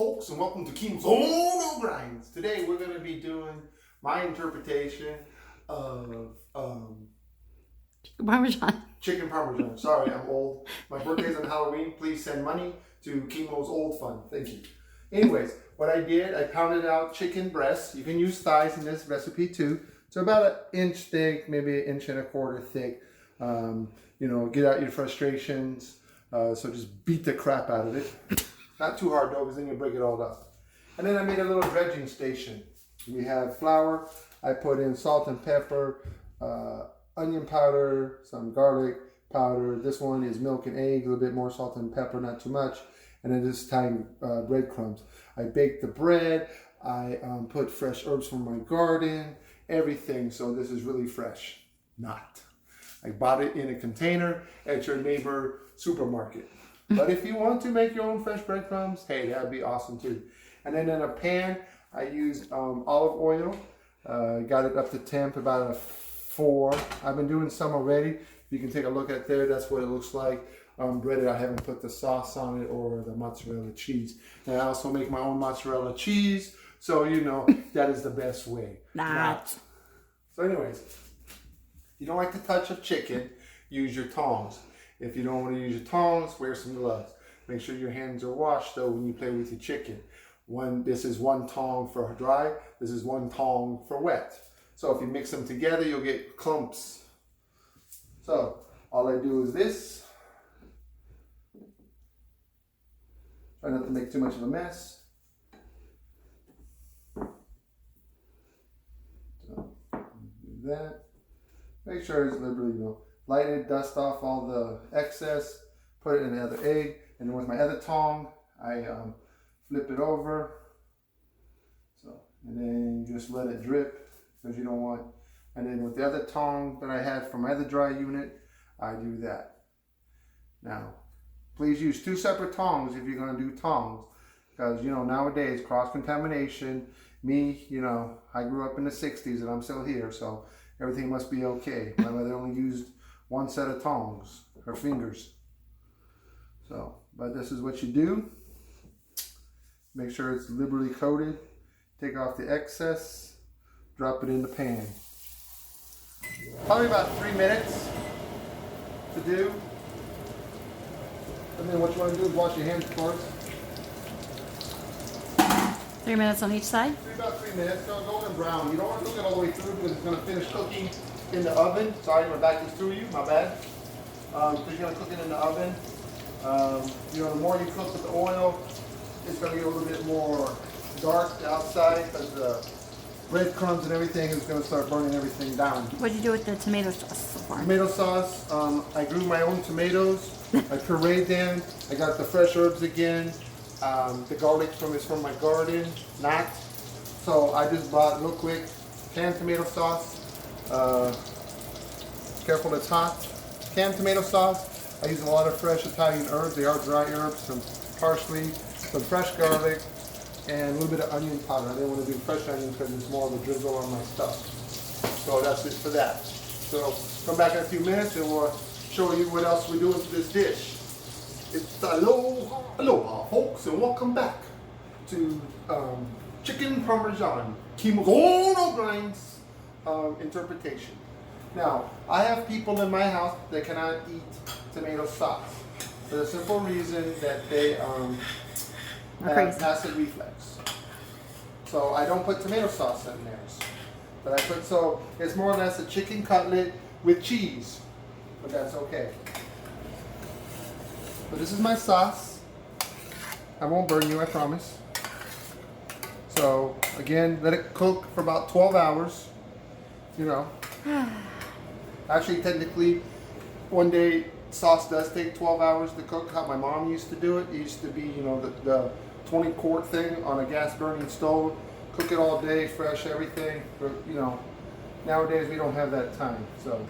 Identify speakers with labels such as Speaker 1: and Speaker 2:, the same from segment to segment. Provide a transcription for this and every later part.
Speaker 1: folks, and welcome to Kimo's Own Grinds. Today we're going to be doing my interpretation of
Speaker 2: Parmesan.
Speaker 1: Chicken Parmesan. Sorry, I'm old. My birthday's on Halloween. Please send money to Kimo's Old Fund. Thank you. Anyways, what I did, I pounded out chicken breasts. You can use thighs in this recipe too. So about an inch thick, maybe an inch and a quarter thick. Get out your frustrations. So just beat the crap out of it. Not too hard though, because then you break it all up. And then I made a little dredging station. We have flour. I put in salt and pepper, onion powder, some garlic powder. This one is milk and egg, a little bit more salt and pepper, not too much. And then this time breadcrumbs. I baked the bread. I put fresh herbs from my garden, everything. So this is really fresh. Not. I bought it in a container at your neighbor supermarket. But if you want to make your own fresh breadcrumbs, hey, that'd be awesome too. And then in a pan, I used olive oil. Got it up to temp, about a 4. I've been doing some already. You can take a look at there. That's what it looks like. Breaded, I haven't put the sauce on it or the mozzarella cheese. And I also make my own mozzarella cheese. So, that is the best way.
Speaker 2: Not.
Speaker 1: So anyways, if you don't like the touch of chicken, use your tongs. If you don't want to use your tongs, wear some gloves. Make sure your hands are washed though when you play with your chicken. This is one tong for dry. This is one tong for wet. So if you mix them together, you'll get clumps. So all I do is this. Try not to make too much of a mess. So do that. Make sure it's liberally, light it, dust off all the excess, put it in the other egg, and then with my other tong, I flip it over. So, and then you just let it drip because you don't want. And then with the other tong that I had from my other dry unit, I do that. Now, please use 2 separate tongs if you're going to do tongs, because nowadays cross contamination. Me, I grew up in the '60s and I'm still here, so everything must be okay. My mother only used 1 set of tongs, her fingers. So, but this is what you do. Make sure it's liberally coated. Take off the excess. Drop it in the pan. Probably about 3 minutes to do. And then what you want to do is wash your hands, of course.
Speaker 2: 3 minutes on each side?
Speaker 1: About 3 minutes. Go golden brown. You don't want to cook it all the way through because it's going to finish cooking in the oven. Sorry, my back is through you. My bad. Because you're going to cook it in the oven. The more you cook with the oil, it's going to get a little bit more dark outside because the breadcrumbs and everything is going to start burning everything down.
Speaker 2: What did you do with the tomato sauce so far?
Speaker 1: Tomato sauce. I grew my own tomatoes. I pureed them. I got the fresh herbs again. The garlic is from my garden, not. So I just bought real quick canned tomato sauce. Careful, it's hot. Canned tomato sauce. I use a lot of fresh Italian herbs. They are dry herbs, some parsley, some fresh garlic, and a little bit of onion powder. I didn't want to do fresh onion because it's more of a drizzle on my stuff. So that's it for that. So come back in a few minutes and we'll show you what else we're doing to this dish. It's aloha folks, and welcome back to Chicken Parmesan, Kimo's Own Grinds interpretation. Now, I have people in my house that cannot eat tomato sauce for the simple reason that they have acid reflux. So I don't put tomato sauce in theirs. But so it's more or less a chicken cutlet with cheese, but that's okay. But this is my sauce. I won't burn you, I promise. So again, let it cook for about 12 hours. Actually, technically, one day sauce does take 12 hours to cook. How my mom used to do it. It used to be, the 20-quart thing on a gas burning stove. Cook it all day, fresh everything. But, nowadays we don't have that time. So.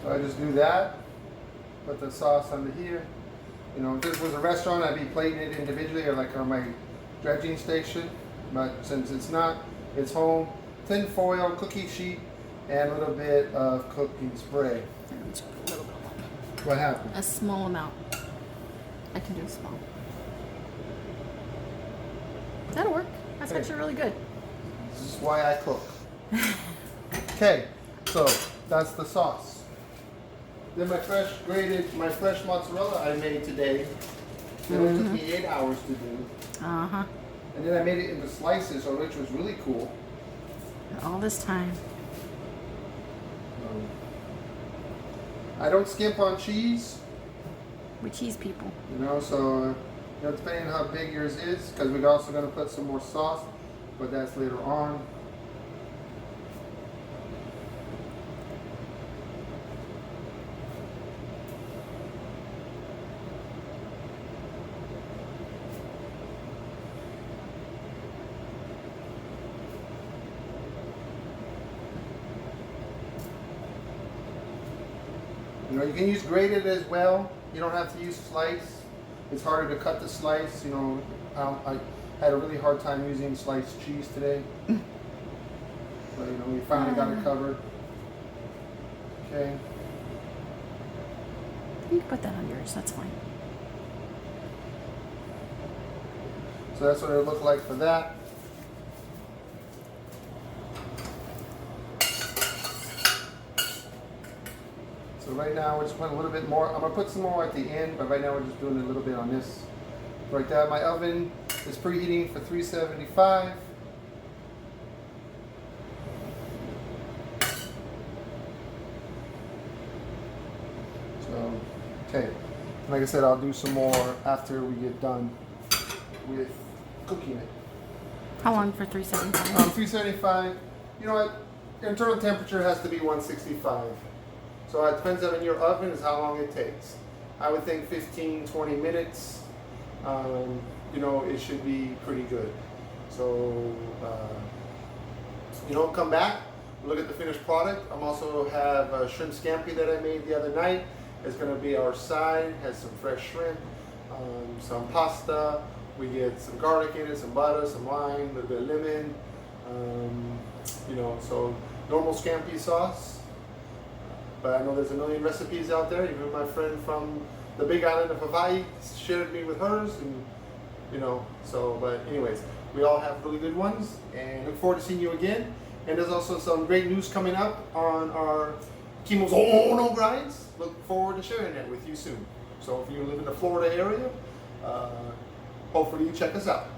Speaker 1: So I just do that, put the sauce under here. If this was a restaurant, I'd be plating it individually or like on my dredging station. But since it's not, It's home. Tin foil, cookie sheet, and a little bit of cooking spray.
Speaker 2: Just a little bit.
Speaker 1: What happened?
Speaker 2: A small amount. I can do a small. That'll work. That's
Speaker 1: Okay.
Speaker 2: actually really good.
Speaker 1: This is why I cook. Okay, so that's the sauce. Then my fresh mozzarella I made today. It only took me 8 hours to do.
Speaker 2: Uh-huh.
Speaker 1: And then I made it into slices, which was really cool.
Speaker 2: All this time.
Speaker 1: I don't skimp on cheese,
Speaker 2: We cheese people.
Speaker 1: you know, so depending on how big yours is, because we're also going to put some more sauce, but that's later on. You know, you can use grated as well. You don't have to use slice. It's harder to cut the slice. You know, I had a really hard time using sliced cheese today. But, you know, we finally got it covered. Okay.
Speaker 2: You can put that on yours. That's fine.
Speaker 1: So that's what it'll look like for that. So right now we're just putting a little bit more. I'm gonna put some more at the end, but right now we're just doing a little bit on this. Right there, my oven is preheating for 375. So, okay. Like I said, I'll do some more after we get done with cooking it.
Speaker 2: How long for 375?
Speaker 1: 375. You know what? Internal temperature has to be 165. So it depends on your oven is how long it takes. I would think 15, 20 minutes. You know, it should be pretty good. So, you know, come back, look at the finished product. I'm also have a shrimp scampi that I made the other night. It's going to be our side. Has some fresh shrimp, some pasta. We get some garlic in it, some butter, some wine, a little bit of lemon. You know, so normal scampi sauce. But I know there's a million recipes out there. Even my friend from the big island of Hawaii shared me with hers, and you know. So, but anyways, we all have really good ones, and look forward to seeing you again. And there's also some great news coming up on our Kimo's Ono grinds. Look forward to sharing that with you soon. So if you live in the Florida area, hopefully you check us out.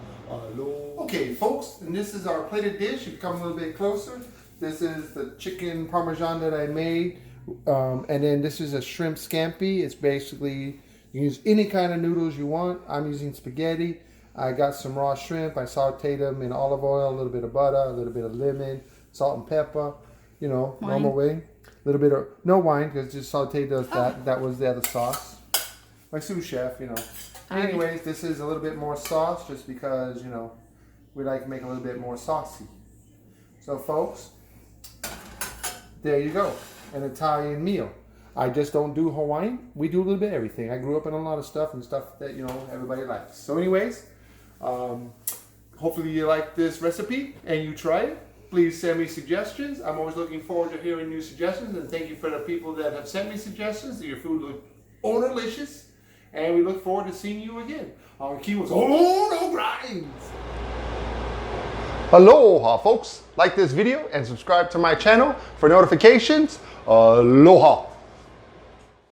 Speaker 1: Okay, folks, and this is our plated dish. You come a little bit closer. This is the chicken parmesan that I made. And then this is a shrimp scampi. It's basically, you can use any kind of noodles you want. I'm using spaghetti. I got some raw shrimp. I sauteed them in olive oil, a little bit of butter, a little bit of lemon, salt and pepper, you know,
Speaker 2: wine.
Speaker 1: Normal way. A little bit of, no wine, because just sauteed those, that was the other sauce. My sous chef, you know. Anyways, this is a little bit more sauce just because, you know, we like to make it a little bit more saucy. So folks, there you go. An Italian meal. I just don't do Hawaiian. We do a little bit of everything. I grew up in a lot of stuff and stuff that, you know, everybody likes. So anyways, hopefully you like this recipe and you try it. Please send me suggestions. I'm always looking forward to hearing new suggestions, and thank you for the people that have sent me suggestions. Your food looks delicious, and we look forward to seeing you again on Kimo's Ono Grinds. Aloha, folks. Like this video and subscribe to my channel for notifications. Aloha.